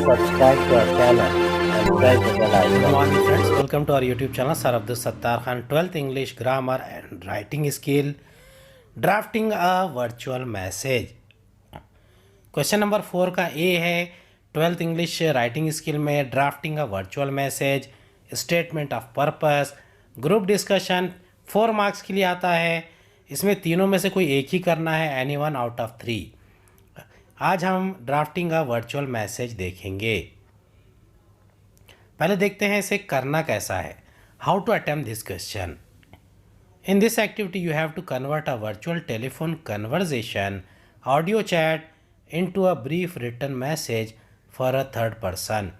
subscribe to our channel and press the bell Good icon. morning friends, welcome to our YouTube channel Sir Abdul Sattar Khan. 12th English grammar and writing skill, drafting a virtual message. Question number 4 का ए है 12th English writing skill में drafting a virtual message, statement of purpose, group discussion 4 marks के लिए आता है। इसमें तीनों में से कोई एक ही करना है, एनी वन आउट ऑफ 3। आज हम ड्राफ्टिंग अ वर्चुअल मैसेज देखेंगे। पहले देखते हैं इसे करना कैसा है। How to attempt this question. In this activity, you have to convert a virtual telephone conversation, audio chat, into a brief written message for a third person.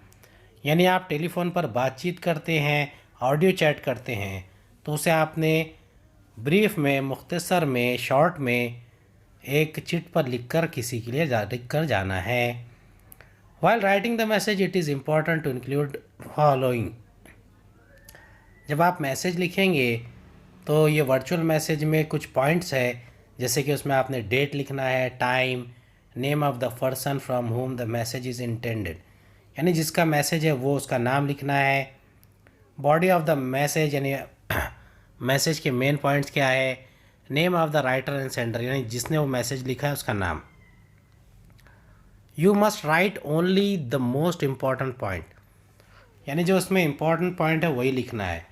यानी आप टेलीफोन पर बातचीत करते हैं, ऑडियो चैट करते हैं, तो उसे आपने ब्रीफ में, मुख्तसर में, शॉर्ट में एक चिट पर लिखकर किसी के लिए लिख कर जाना है। While writing the message, it is important to include following. जब आप मैसेज लिखेंगे तो ये वर्चुअल मैसेज में कुछ पॉइंट्स है, जैसे कि उसमें आपने डेट लिखना है, time, name of the person from home the message is intended, यानी जिसका मैसेज है वो उसका नाम लिखना है। बॉडी ऑफ द मैसेज यानी मैसेज के मेन पॉइंट्स क्या है, name of the writer and sender यानी जिसने वो मैसेज लिखा है उसका नाम। You must write only the most important point, यानी जो उसमें इम्पॉर्टेंट पॉइंट है वही लिखना है।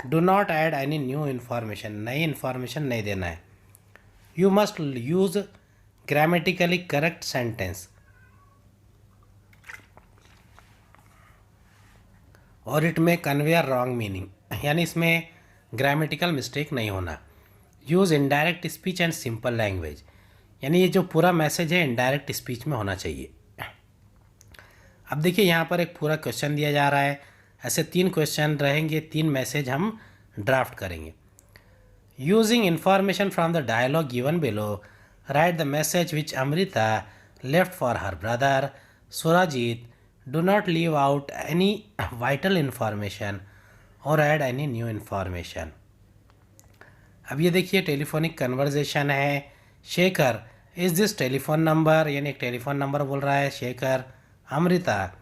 Do not add any new information, नई इन्फॉर्मेशन नहीं देना है। You must use grammatically correct sentence, और इट में कन्वे रॉन्ग मीनिंग, यानी इसमें ग्रामेटिकल मिस्टेक नहीं होना। Use indirect speech and simple language, यानी ये जो पूरा मैसेज है इनडायरेक्ट स्पीच में होना चाहिए। अब देखिए यहाँ पर एक पूरा क्वेश्चन दिया जा रहा है, ऐसे 3 क्वेश्चन रहेंगे, 3 मैसेज हम ड्राफ्ट करेंगे। Using information from the dialogue given below, write the message which Amrita left for her brother Surjit. Do not leave out any vital information or add any new information. अब ये देखिए टेलीफोनिक कन्वर्जेशन है। Shekhar, is this telephone number, यानी एक telephone number बोल रहा है Shekhar. Amrita,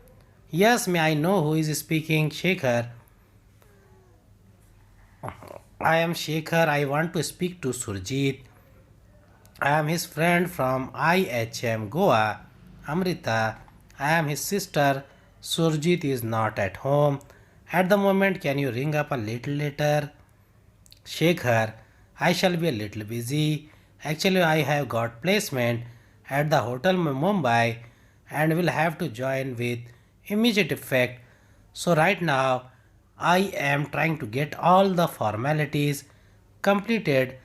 yes, may I know who is speaking? Shekhar, I am Shekhar. I want to speak to Surjit. I am his friend from IHM Goa. Amrita, I am his sister. Surjit is not at home at the moment. Can you ring up a little later? Shekhar, I shall be a little busy. Actually, I have got placement at the hotel Mumbai and will have to join with immediate effect. So right now I am trying to get all the formalities completed.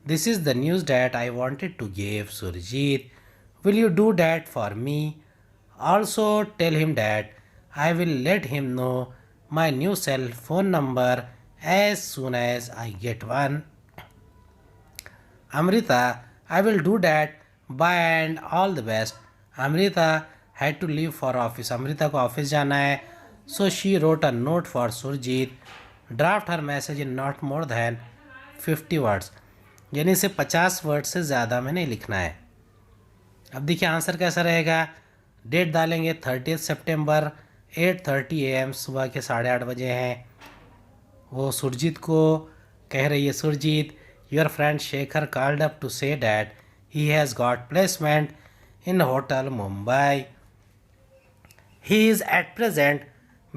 This is the news that I wanted to give Surjit. Will you do that for me? Also tell him that I will let him know my new cell phone number as soon as I get one. Amrita, I will do that. Bye and all the best. Amrita had to leave for office. Amrita को office जाना है, so she wrote a note for Surjit. Draft her message in not more than 50 words. यानी इसे 50 word से ज़्यादा में नहीं लिखना है। अब देखिए आंसर कैसा रहेगा। डेट डालेंगे 30 सितंबर 8:30 AM, सुबह के 8:30 बजे हैं। वो सुरजीत को कह रही है, Surjit, your friend Shekhar called up to say that he has got placement in hotel Mumbai. He is at present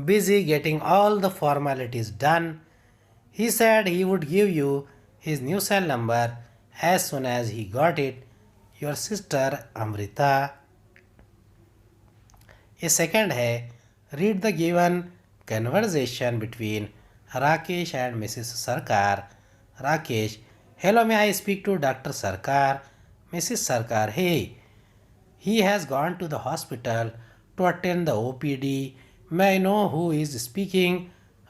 busy getting all the formalities done. He said he would give you his new cell number as soon as he got it. Your sister Amrita. A second है, read the given conversation between Rakesh and Mrs. Sarkar. Rakesh, hello, may I speak to Dr. Sarkar? Mrs. Sarkar, hey, he has gone to the hospital to attend the OPD. May I know who is speaking?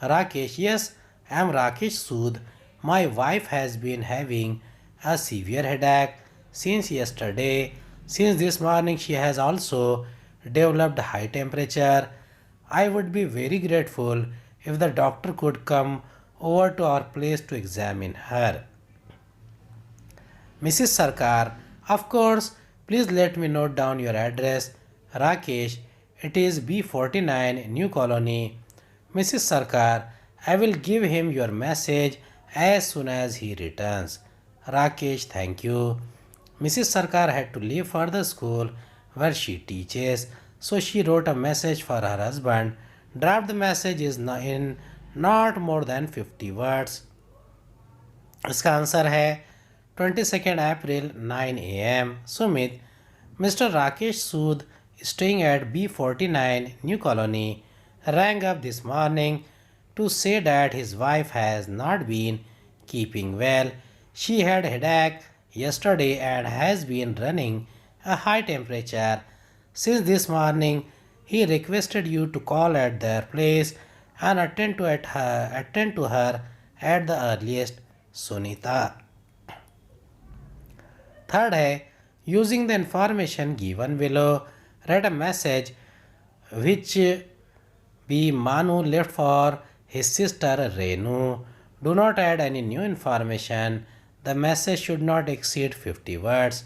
Rakesh, yes, I am Rakesh Sood. My wife has been having a severe headache since yesterday. Since this morning, she has also developed high temperature. I would be very grateful if the doctor could come over to our place to examine her. Mrs. Sarkar, of course, please let me note down your address. Rakesh, It is B49 New Colony. Mrs. Sarkar, I will give him your message as soon as he returns. Rakesh, thank you. Mrs. Sarkar had to leave for the school where she teaches, so she wrote a message for her husband. Draft message is in not more than 50 words. इसका answer है 22 अप्रैल 9 AM. Sumit, Mr. Rakesh Sood, staying at B49 New Colony, rang up this morning to say that his wife has not been keeping well. She had headache yesterday and has been running a high temperature. Since this morning, he requested you to call at their place and attend to her at the earliest. Sunita. Third है using the information given below write a message which be Manu left for his sister Renu. Do not add any new information. The message should not exceed 50 words.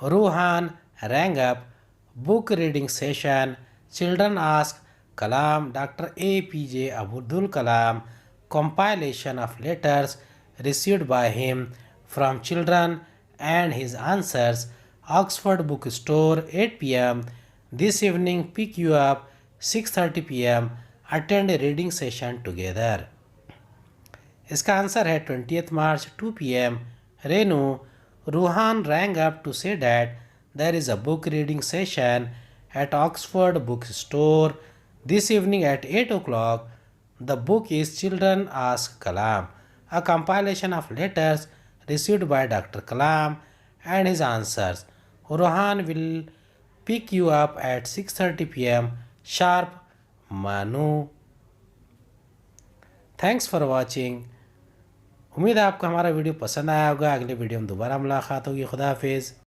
Ruhan rang up book reading session. Children asked Kalam, Dr. APJ Abdul Kalam, compilation of letters received by him from children and his answers. Oxford Bookstore 8 p.m. This evening pick you up 6:30 p.m. Attend a reading session together. इसका answer है 20th March 2 p.m. Renu, Ruhan rang up to say that there is a book reading session at Oxford Bookstore this evening at 8 o'clock. The book is Children Ask Kalam, a compilation of letters received by Dr. Kalam and his answers. Ruhan will pick you up at 6:30 p.m. sharp. Manu. Thanks for watching. उम्मीद है आपको हमारा video पसंद आया होगा. अगले video में दोबारा मुलाकात होगी. खुदा हाफिज़.